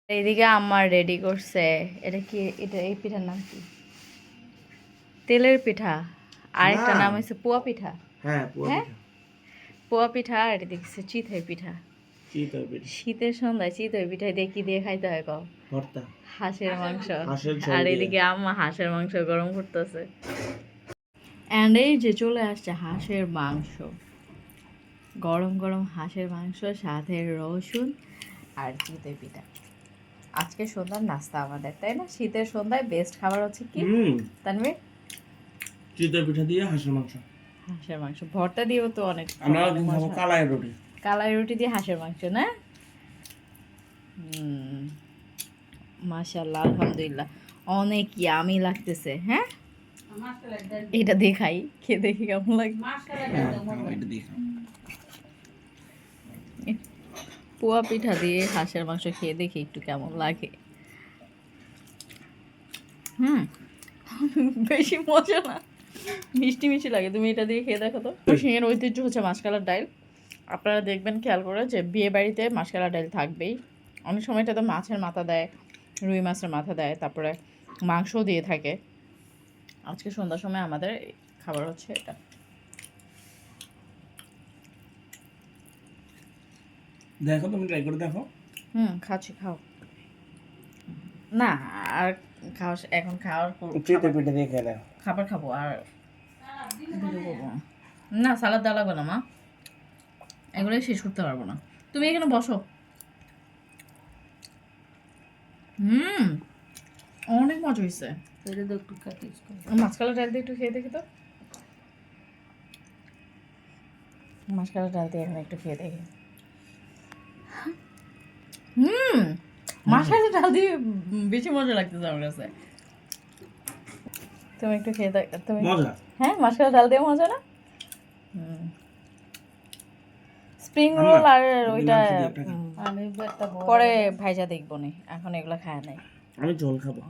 এইদিকে আমার রেডি করছে। এটা কি? এটা এই পিঠার নাম কি? তেলের পিঠা। আরেকটা নাম হচ্ছে পোয়া পিঠা। হ্যাঁ, পোয়া হ্যাঁ, পিঠা। পোয়া পিঠা। আর এটা দেখছি চিতই পিঠা। চিতই পিঠা। শীতের সন্ধ্যায় চিতই পিঠা দিয়ে কি দিয়ে খাইতে হয় কও? ভর্তা। হাঁসের মাংস। হাঁসের ঝোল আর দিয়ে। এদিকে আম্মা হাঁসের মাংস গরম করতেছে। অ্যান্ড এই যে চলে আসছে হাঁসের মাংস, গরম গরম হাঁসের মাংস, সাথে রসুন আর চিতই পিঠা। আজকে সন্ধ্যার নাস্তা আমাদের, তাই না? শীতের সন্ধ্যায় বেস্ট খাবার হচ্ছে কি তানভীর? চিতই পিঠা দিয়ে হাঁসের মাংস। হাঁসের মাংস ভর্তা দিয়েও তো অনেক আমরা অনেক খাবো মজা। কালাই রুটি। কালাই রুটি দিয়ে হাঁসের মাংস না? মাশাআল্লাহ, আলহামদুলিল্লাহ, অনেক ইয়ামি লাগতেছে। হ্যাঁ, এটা দিয়ে খাই, খেয়ে দেখি কেমন লাগে। পোয়া পিঠা দিয়ে হাঁসের মাংস খেয়ে দেখি একটু কেমন লাগে। বেশি মজা না, মিষ্টি মিষ্টি লাগে। তুমি এটা দিয়ে খেয়ে দেখো তো। সিংহের ঐতিহ্য হচ্ছে মাসকালার ডাল। আপনারা দেখবেন খেয়াল করে যে বিয়ে বাড়িতে মাসকালার ডাল থাকবেই। অনেক সময় এটা তো মাছের মাথা দেয়, রুই মাছের মাথা দেয়, তারপরে মাংসও দিয়ে থাকে। আজকে সন্ধ্যার সময় আমাদের খাবার হচ্ছে এটা। দেখো, তুমি ট্রাই করে দেখো। খাচ্ছি, খাও না। আর খাওয়া এখন খাওয়ার চিতই পিঠা দিয়ে খেয়ে নাও। খাবার খাবো আর ভিডিও করবো না। সালাদ দেওয়া লাগবে না মা, এগুলোই শেষ করতে পারবো না। তুমি এখানে বসো। অনেক মজা হয়েছে। মাছকালা ডাল দিয়ে একটু খেয়ে দেখি তো। মাছকালা ডাল দিয়ে এখন একটু খেয়ে দেখি। মাছকালা ডাল দিয়ে বেশি মজা লাগতেছে আমার কাছে। তুমি একটু খেয়ে দেখ। তুমি মজা। হ্যাঁ, মাছকালা ডাল দিয়ে মজা না? স্প্রিং রোল আর ওইটা পরে ভাইজা দেখবো নি, এখন এগুলো খায় নাই। আমি ঝোল খাবো।